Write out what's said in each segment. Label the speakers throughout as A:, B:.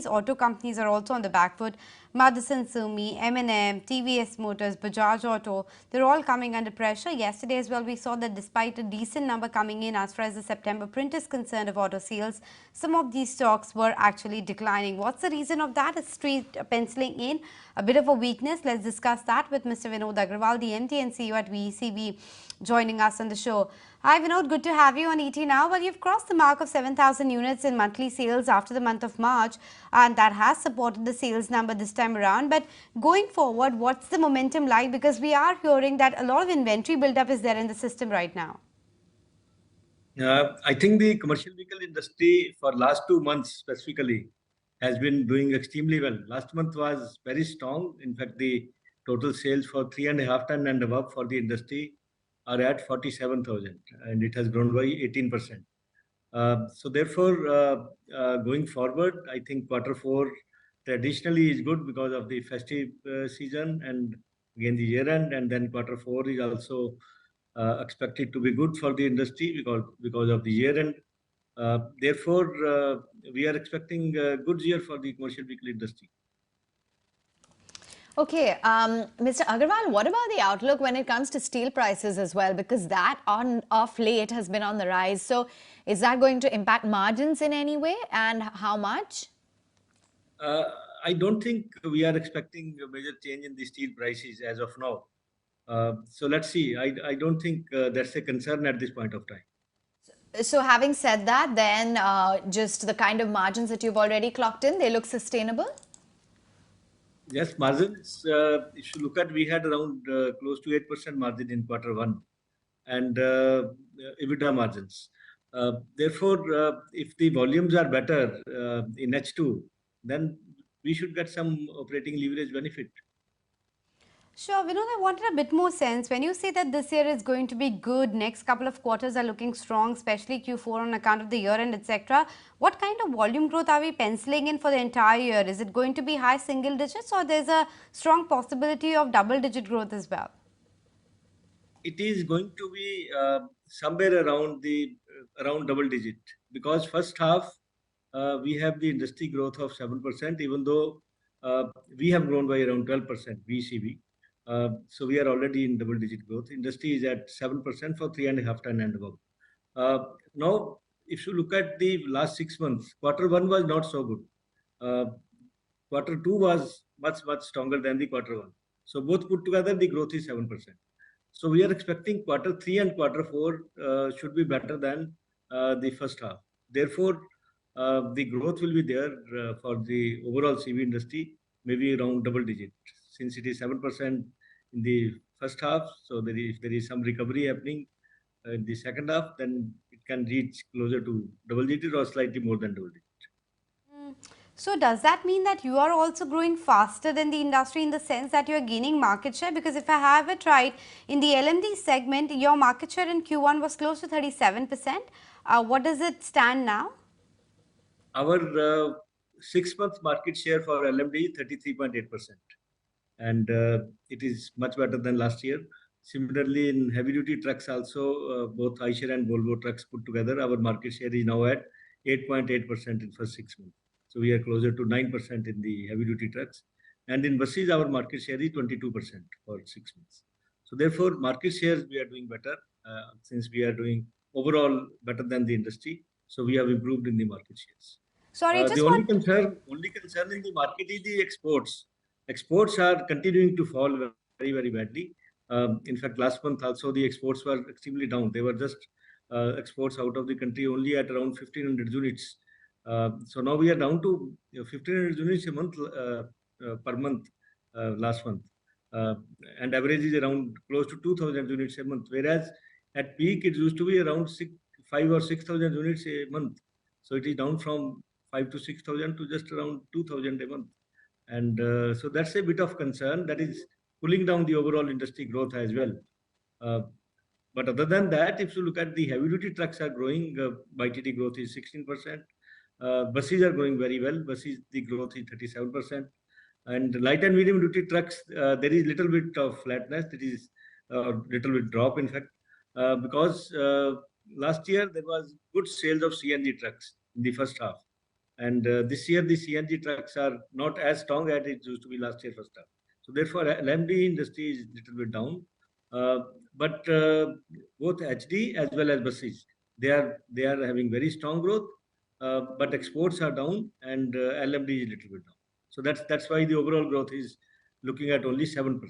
A: auto companies are also on the back foot. Motherson Sumi, M&M, TVS Motors, Bajaj Auto, they're all coming under pressure. Yesterday as well, we saw that despite a decent number coming in as far as the September print is concerned of auto sales, some of these stocks were actually declining. What's the reason of that? Is Street penciling in a bit of a weakness? Let's discuss that with Mr. Vinod Agrawal, the MD and CEO at VECB, joining us on the show. Hi Vinod, good to have you on ET Now. Well, you've crossed the mark of 7,000 units in monthly sales after the month of March, and that has supported the sales number this time around. But going forward, what's the momentum like? Because we are hearing that a lot of inventory buildup is there in the system right now.
B: I think the commercial vehicle industry for last 2 months specifically has been doing extremely well. Last month was very strong. In fact, the total sales for 3.5 ton and above for the industry are at 47,000, and it has grown by 18%. So therefore, going forward, I think Q4 traditionally is good because of the festive season and again the year end, and then Q4 is also expected to be good for the industry because of the year end. Therefore, we are expecting a good year for the commercial vehicle industry.
C: Okay, Mr. Agrawal, what about the outlook when it comes to steel prices as well? Because that of late has been on the rise. So is that going to impact margins in any way, and how much?
B: I don't think we are expecting a major change in the steel prices as of now. So let's see. I don't think that's a concern at this point of time.
C: So having said that, then just the kind of margins that you've already clocked in, they look sustainable?
B: Yes, margins, if you look at, we had around close to 8% margin in Q1 and EBITDA margins. Therefore, if the volumes are better in H2, then we should get some operating leverage benefit.
A: Sure, Vinod, I wanted a bit more sense. When you say that this year is going to be good, next couple of quarters are looking strong, especially Q4 on account of the year end, etc. What kind of volume growth are we penciling in for the entire year? Is it going to be high single digits, or there's a strong possibility of double-digit growth as well?
B: It is going to be somewhere around double digit, because first half we have the industry growth of 7%, even though we have grown by around 12% VECB. So we are already in double-digit growth. Industry is at 7% for 3.5 ton and above. Now, if you look at the last 6 months, Q1 was not so good. Q2 was much stronger than the Q1. So both put together, the growth is 7%. So we are expecting Q3 and Q4 should be better than the first half. Therefore, the growth will be there for the overall CV industry, maybe around double digit, since it is 7% in the first half. So if there is some recovery happening in the second half, then it can reach closer to double digit or slightly more than double digit.
A: So does that mean that you are also growing faster than the industry in the sense that you are gaining market share? Because if I have it right, in the LMD segment, your market share in Q1 was close to 37%. What does it stand now?
B: Our 6 months market share for LMD is 33.8%. And it is much better than last year. Similarly, in heavy duty trucks also, both Eicher and Volvo trucks put together, our market share is now at 8.8% in first 6 months. So we are closer to 9% in the heavy duty trucks. And in buses, our market share is 22% for 6 months. So therefore, market shares we are doing better since we are doing overall better than the industry. So we have improved in the market shares.
A: Sorry,
B: the only concern in the market is the exports. Exports are continuing to fall very badly. In fact, last month also the exports were extremely down. They were just exports out of the country only at around 1,500 units. So now we are down to 1,500 units a month per month last month. And average is around close to 2,000 units a month. Whereas at peak it used to be around 5,000 or 6,000 units a month. So it is down from 5,000 to 6,000 to just around 2,000 a month. And so that's a bit of concern that is pulling down the overall industry growth as well. But other than that, if you look at the heavy duty trucks are growing, YTD growth is 16%. Buses are growing very well. Buses, the growth is 37%. And light and medium duty trucks, there is little bit of flatness. There is a little bit drop, in fact, because last year there was good sales of CNG trucks in the first half. And this year, the CNG trucks are not as strong as it used to be last year first half. So therefore, LMD industry is little bit down. Uh, but both HD as well as buses, they are having very strong growth. But exports are down and LMD is little bit down. So that's why the overall growth is looking at only 7%.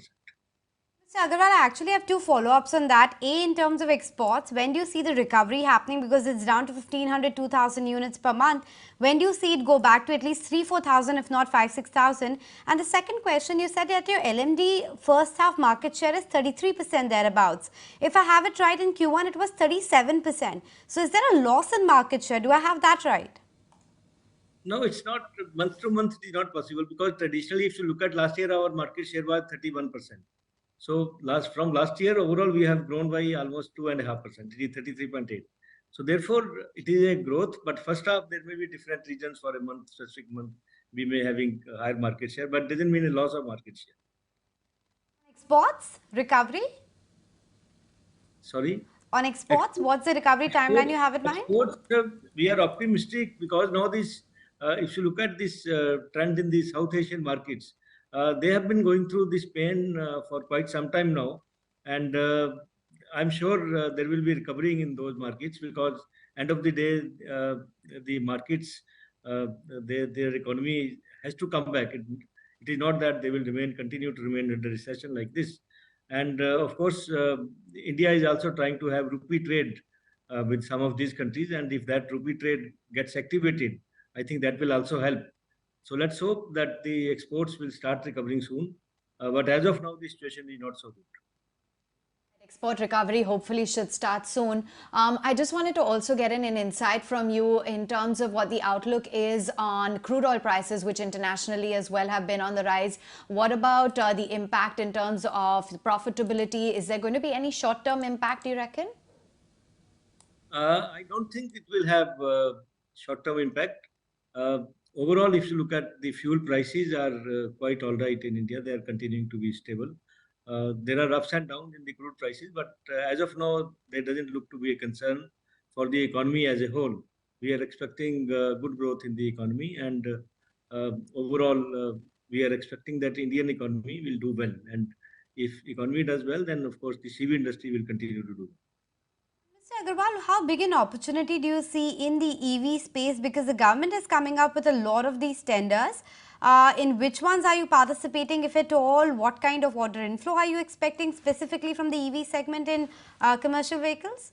A: Mr. Agarwal, I actually have two follow-ups on that. A, in terms of exports, when do you see the recovery happening? Because it's down to 1,500, 2,000 units per month. When do you see it go back to at least 3, 4,000, if not 5, 6,000? And the second question, you said that your LMD first half market share is 33% thereabouts. If I have it right, in Q1, it was 37%. So is there a loss in market share? Do I have that right?
B: No, it's not month to month. It is not possible because traditionally, if you look at last year, our market share was 31%. So from last year overall, we have grown by almost 2.5%. It is 33.8. So therefore, it is a growth. But first half, there may be different regions for a month, specific month. We may having higher market share, but doesn't mean a loss of market share.
A: Exports, recovery?
B: Sorry.
A: On exports, what's the recovery timeline you have in mind?
B: Exports, we are optimistic because now this, if you look at this trend in the South Asian markets, they have been going through this pain for quite some time now, and I'm sure there will be recovering in those markets because end of the day, the markets, their economy has to come back. It is not that they will continue to remain under recession like this. And of course, India is also trying to have rupee trade with some of these countries. And if that rupee trade gets activated, I think that will also help. So let's hope that the exports will start recovering soon. But as of now, the situation is not so good.
C: Export recovery hopefully should start soon. I just wanted to also get an insight from you in terms of what the outlook is on crude oil prices, which internationally as well have been on the rise. What about the impact in terms of profitability? Is there going to be any short-term impact, do you reckon?
B: I don't think it will have short-term impact. Overall, if you look at the fuel prices are quite all right in India. They are continuing to be stable. There are ups and downs in the crude prices, but as of now, there doesn't look to be a concern for the economy as a whole. We are expecting good growth in the economy, and overall, we are expecting that Indian economy will do well. And if economy does well, then of course the CV industry will continue to do well.
A: Mr. Agarwal, how big an opportunity do you see in the EV space? Because the government is coming up with a lot of these tenders. In which ones are you participating, if at all? What kind of order inflow are you expecting specifically from the EV segment in commercial vehicles?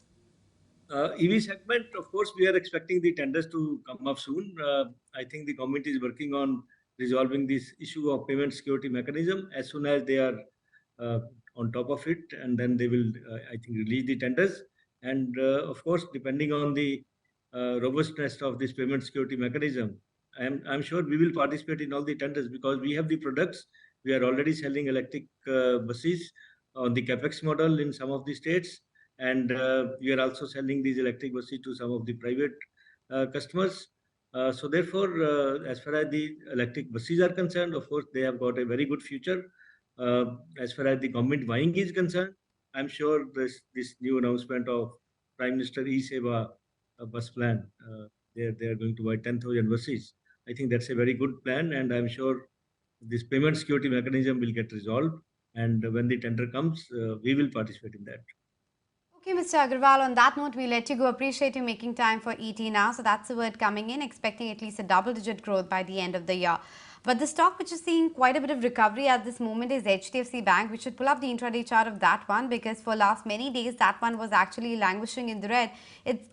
B: EV segment, of course, we are expecting the tenders to come up soon. I think the government is working on resolving this issue of payment security mechanism as soon as they are on top of it, and then they will, I think, release the tenders. And of course, depending on the robustness of this payment security mechanism, I'm sure we will participate in all the tenders because we have the products. We are already selling electric buses on the capex model in some of the states, and we are also selling these electric buses to some of the private customers. So therefore, as far as the electric buses are concerned, of course, they have got a very good future. As far as the government buying is concerned, I'm sure this new announcement of Prime Minister E-Seva bus plan, they are going to buy 10,000 buses. I think that's a very good plan, and I'm sure this payment security mechanism will get resolved. And when the tender comes, we will participate in that.
A: Okay, Mr. Agarwal, on that note, we let you go. Appreciate you making time for ET now. So that's the word coming in, expecting at least a double-digit growth by the end of the year. But the stock which is seeing quite a bit of recovery at this moment is HDFC Bank. We should pull up the intraday chart of that one because for last many days that one was actually languishing in the red.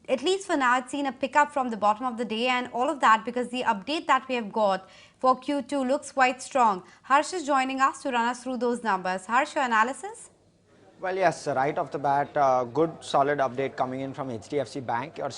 A: At least for now, it's seen a pickup from the bottom of the day, and all of that because the update that we have got for Q2 looks quite strong. Harsh is joining us to run us through those numbers. Harsh, your analysis?
D: Well, yes, right off the bat, good solid update coming in from HDFC Bank. Your